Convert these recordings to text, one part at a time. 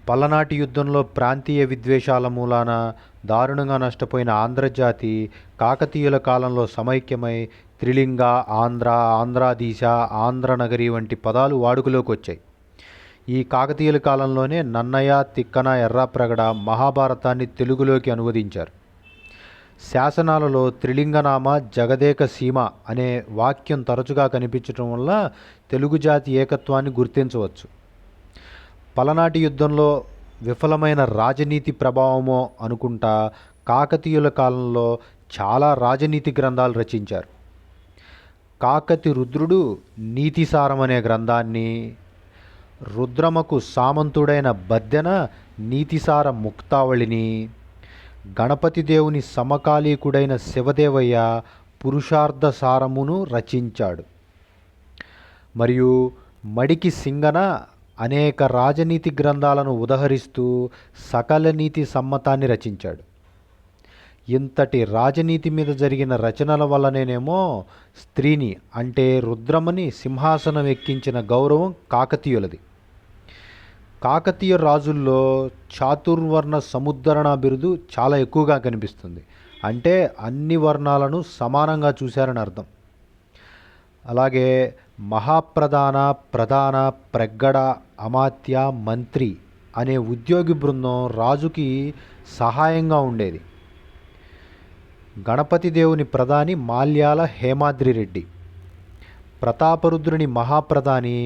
పలనాటి యుద్ధంలో ప్రాంతీయ విద్వేషాల మూలాన దారుణంగా నష్టపోయిన ఆంధ్రజాతి కాకతీయుల కాలంలో సమైక్యమై త్రిలింగ, ఆంధ్ర, ఆంధ్రాధీశ, ఆంధ్రనగరి వంటి పదాలు వాడుకలోకి వచ్చాయి. ఈ కాకతీయుల కాలంలోనే నన్నయ, తిక్కన, ఎర్రాప్రగడ మహాభారతాన్ని తెలుగులోకి అనువదించారు. శాసనాలలో త్రిలింగనామ, జగదేక సీమ అనే వాక్యం తరచుగా కనిపించడం వల్ల తెలుగు జాతి ఏకత్వాన్ని గుర్తించవచ్చు. పలనాటి యుద్ధంలో విఫలమైన రాజనీతి ప్రభావమో అనుకుంటా కాకతీయుల కాలంలో చాలా రాజనీతి గ్రంథాలు రచించారు. కాకతి రుద్రుడు నీతిసారం అనే గ్రంథాన్ని, రుద్రమకు సామంతుడైన బద్దెన నీతిసార ముక్తావళిని, గణపతి దేవుని సమకాలీకుడైన శివదేవయ్య పురుషార్థ సారమును రచించాడు. మరియు మడికి సింగన అనేక రాజనీతి గ్రంథాలను ఉదహరిస్తూ సకల నీతి సమ్మతాన్ని రచించాడు. ఇంతటి రాజనీతి మీద జరిగిన రచనల వల్లనేనేమో స్త్రీని అంటే రుద్రమని సింహాసనం ఎక్కించిన గౌరవం కాకతీయులది. కాకతీయ రాజుల్లో చాతుర్వర్ణ సముద్ధరణ బిరుదు చాలా ఎక్కువగా కనిపిస్తుంది. అంటే అన్ని వర్ణాలను సమానంగా చూశారని అర్థం. అలాగే మహాప్రధాన, ప్రధాన, ప్రగ్గడ, అమాత్య, మంత్రి అనే ఉద్యోగి బృందం రాజుకి సహాయంగా ఉండేది. గణపతి దేవుని ప్రధాని మాల్యాల హేమాద్రి రెడ్డి, ప్రతాపరుద్రుని మహాప్రధాని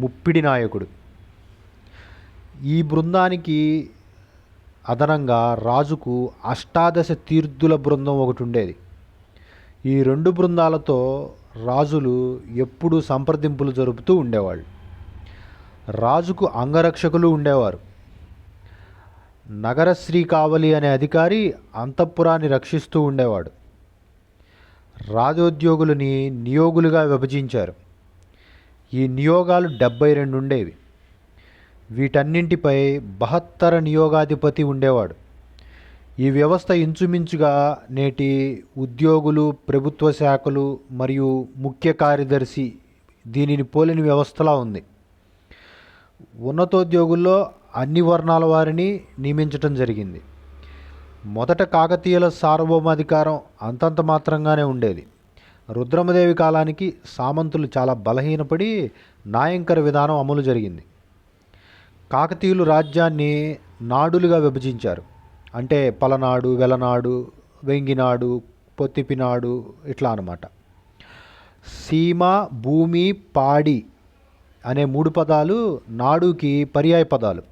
ముప్పిడి నాయకుడు. ఈ బృందానికి అదనంగా రాజుకు అష్టాదశ తీర్థుల బృందం ఒకటి ఉండేది. ఈ రెండు బృందాలతో రాజులు ఎప్పుడూ సంప్రదింపులు జరుపుతూ ఉండేవాళ్ళు. రాజుకు అంగరక్షకులు ఉండేవారు. నగరశ్రీ కావలి అనే అధికారి అంతఃపురాన్ని రక్షిస్తూ ఉండేవాడు. రాజోద్యోగులని నియోగులుగా విభజించారు. ఈ నియోగాలు 72 ఉండేవి. వీటన్నింటిపై 72 నియోగాధిపతి ఉండేవాడు. ఈ వ్యవస్థ ఇంచుమించుగా నేటి ఉద్యోగులు, ప్రభుత్వ శాఖలు మరియు ముఖ్య కార్యదర్శి దీనిని పోలిన వ్యవస్థలా ఉంది. ఉన్నతోద్యోగుల్లో అన్ని వర్ణాల వారిని నియమించటం జరిగింది. మొదట కాకతీయుల సార్వభౌమాధికారం అంతంత మాత్రంగానే ఉండేది. రుద్రమదేవి కాలానికి సామంతులు చాలా బలహీనపడి నాయంకర విధానం అమలు జరిగింది. కాకతీయులు రాజ్యాన్ని నాడులుగా విభజించారు. అంటే పలనాడు, వెలనాడు, వెంగినాడు, పొత్తిపినాడు ఇట్లా అన్నమాట. సీమ, భూమి, పాడి అనే 3 పదాలు నాడుకి పర్యాయ పదాలు.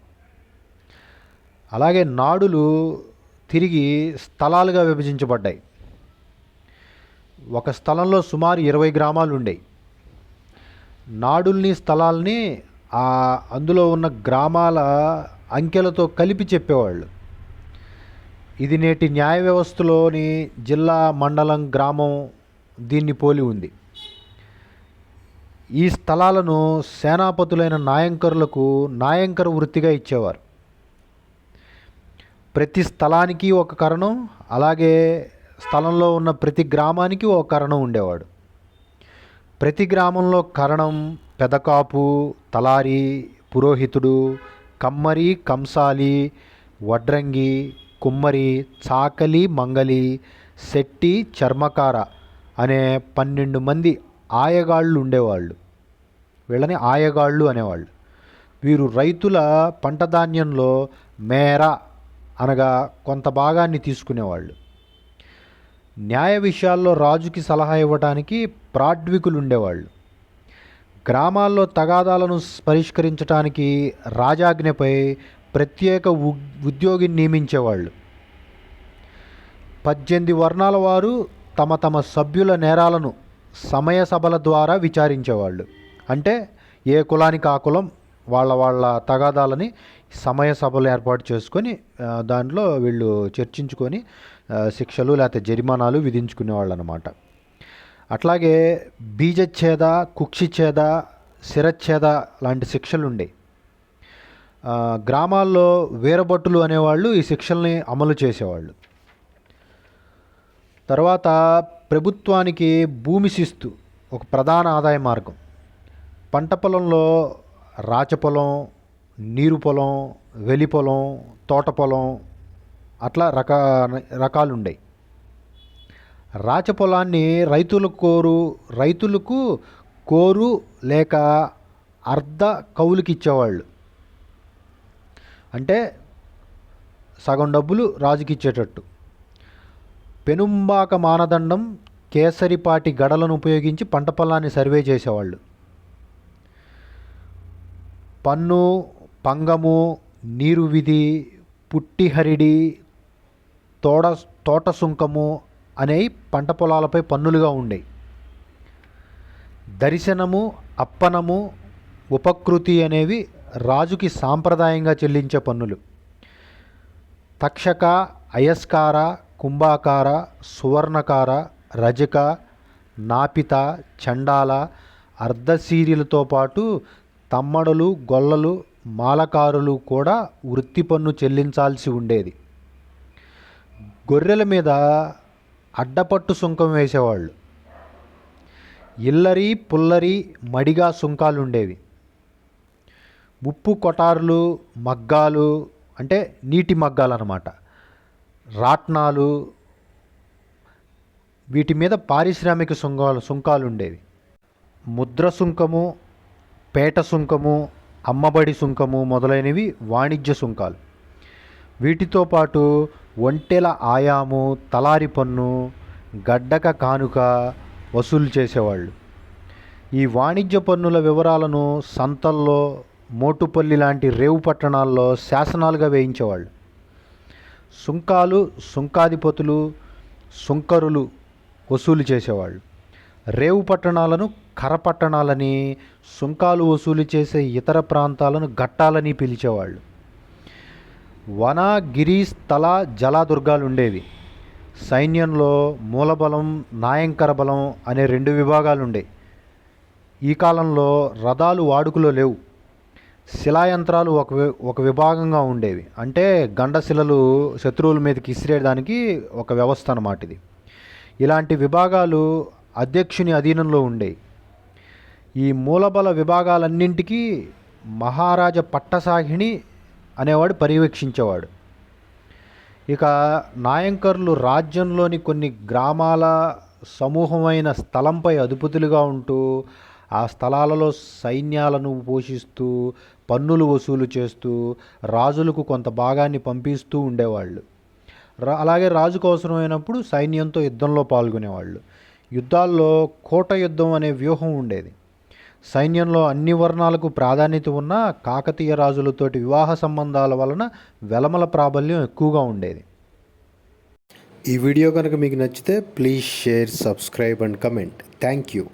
అలాగే నాడులు తిరిగి స్థలాలుగా విభజించబడ్డాయి. ఒక స్థలంలో సుమారు 20 గ్రామాలు ఉండేవి. నాడుల్ని, స్థలాల్ని అందులో ఉన్న గ్రామాల అంకెలతో కలిపి చెప్పేవాళ్ళు. ఇది నేటి న్యాయ వ్యవస్థలోని జిల్లా, మండలం, గ్రామం దీన్ని పోలి ఉంది. ఈ స్థలాలను సేనాపతులైన నాయంకరులకు నాయంకర వృత్తిగా ఇచ్చేవారు. ప్రతి స్థలానికి ఒక కరణం, అలాగే స్థలంలో ఉన్న ప్రతి గ్రామానికి ఒక కరణం ఉండేవాడు. ప్రతి గ్రామంలో కరణం, పెదకాపు, తలారి, పురోహితుడు, కమ్మరి, కంసాలి, వడ్రంగి, కుమ్మరి, చాకలి, మంగలి, శెట్టి, చర్మకార అనే 12 మంది ఆయగాళ్ళు ఉండేవాళ్ళు. వీళ్ళని ఆయగాళ్ళు అనేవాళ్ళు. వీరు రైతుల పంట ధాన్యంలో మేర అనగా కొంత భాగాన్ని తీసుకునేవాళ్ళు. న్యాయ విషయాల్లో రాజుకి సలహా ఇవ్వడానికి ప్రాడ్వికులు ఉండేవాళ్ళు. గ్రామాల్లో తగాదాలను పరిష్కరించడానికి రాజాజ్ఞపై ప్రత్యేక ఉద్యోగిని నియమించేవాళ్ళు. 18 వర్ణాల వారు తమ తమ సభ్యుల నేరాలను సమయ సభల ద్వారా విచారించేవాళ్ళు. అంటే ఏ కులానికి ఆ కులం వాళ్ళ తగాదాలని సమయ సభలు ఏర్పాటు చేసుకొని దాంట్లో వీళ్ళు చర్చించుకొని శిక్షలు లేకపోతే జరిమానాలు విధించుకునేవాళ్ళు అన్నమాట. అట్లాగే బీజచ్ఛేద, కుక్షిచ్ఛేద, శిరచ్ఛేద లాంటి శిక్షలు ఉండేవి. గ్రామాల్లో వీరభటులు అనేవాళ్ళు ఈ శిక్షల్ని అమలు చేసేవాళ్ళు. తర్వాత ప్రభుత్వానికి భూమి శిస్తు ఒక ప్రధాన ఆదాయ మార్గం. పంట పొలంలో రాచపొలం, నీరు పొలం, వెలి పొలం, తోట పొలం అట్లా రకాలు ఉండేవి. రాచపొలాన్ని రైతులకు కోరు లేక అర్ధ కౌలుకి ఇచ్చేవాళ్ళు. అంటే సగం డబ్బులు రాజుకి ఇచ్చేటట్టు. పెనుంబాక మానదండం కేసరిపాటి గడలను ఉపయోగించి పంట పొలాన్ని సర్వే చేసేవాళ్ళు. పన్ను, పంగము, నీరు విధి, పుట్టిహరిడి, తోట సుంకము అనేవి పంట పొలాలపై పన్నులుగా ఉండేవి. దర్శనము, అప్పనము, ఉపకృతి అనేవి రాజుకి సాంప్రదాయంగా చెల్లించే పన్నులు. తక్షక, అయస్కార, కుంభాకార, సువర్ణకార, రజక, నాపిత, చండాల, అర్ధశీరిలతో పాటు తమ్మడులు, గొల్లలు, మాలకారులు కూడా వృత్తి పన్ను చెల్లించాల్సి ఉండేది. గొర్రెల మీద అడ్డపట్టు సుంకం వేసేవాళ్ళు. ఇల్లరి, పుల్లరి, మడిగా సుంకాలు ఉండేవి. ఉప్పు కొటారులు, మగ్గాలు అంటే నీటి మగ్గాలు అన్నమాట, రాట్నాలు, వీటి మీద పారిశ్రామిక సుంకాలు ఉండేవి. ముద్ర సుంకము, పేట సుంకము, అమ్మబడి సుంకము మొదలైనవి వాణిజ్య సుంకాలు. వీటితో పాటు ఒంటెల ఆయాము, తలారి పన్ను, గడ్డక కానుక వసూలు చేసేవాళ్ళు. ఈ వాణిజ్య పన్నుల వివరాలను సంతల్లో, మోటుపల్లి లాంటి రేవు పట్టణాల్లో శాసనాలుగా వేయించేవాళ్ళు. సుంకాలు, సుంకాధిపతులు, సుంకరులు వసూలు చేసేవాళ్ళు. రేవు పట్టణాలను కరపట్టణాలని, సుంకాలు వసూలు చేసే ఇతర ప్రాంతాలను ఘట్టాలని పిలిచేవాళ్ళు. వన, గిరి, స్థల, జలదుర్గాలు ఉండేవి. సైన్యంలో మూలబలం, నాయంకర బలం అనే 2 విభాగాలు ఉండేవి. ఈ కాలంలో రథాలు వాడుకలో లేవు. శిలాయంత్రాలు ఒక విభాగంగా ఉండేవి. అంటే గండశిలలు శత్రువుల మీదకి ఇసిరేయడానికి ఒక వ్యవస్థ అన్నమాట ఇది. ఇలాంటి విభాగాలు అధ్యక్షుని అధీనంలో ఉండేవి. ఈ మూలబల విభాగాలన్నింటికీ మహారాజ పట్టసాహిని అనేవాడు పర్యవేక్షించేవాడు. ఇక నాయంకర్లు రాజ్యంలోని కొన్ని గ్రామాల సమూహమైన స్థలంపై అధిపతులుగా ఉంటూ ఆ స్థలాలలో సైన్యాలను పోషిస్తూ, పన్నులు వసూలు చేస్తూ, రాజులకు కొంత భాగాన్ని పంపిస్తూ ఉండేవాళ్ళు. అలాగే రాజుకు అవసరమైనప్పుడు సైన్యంతో యుద్ధంలో పాల్గొనేవాళ్ళు. యుద్ధాల్లో కోట యుద్ధం అనే వ్యూహం ఉండేది. సైన్యంలో అన్ని వర్ణాలకు ప్రాధాన్యత ఉన్న కాకతీయ రాజులతోటి వివాహ సంబంధాల వలన వెలమల ప్రాబల్యం ఎక్కువగా ఉండేది. ఈ వీడియో కనుక మీకు నచ్చితే please share, subscribe and comment. Thank you.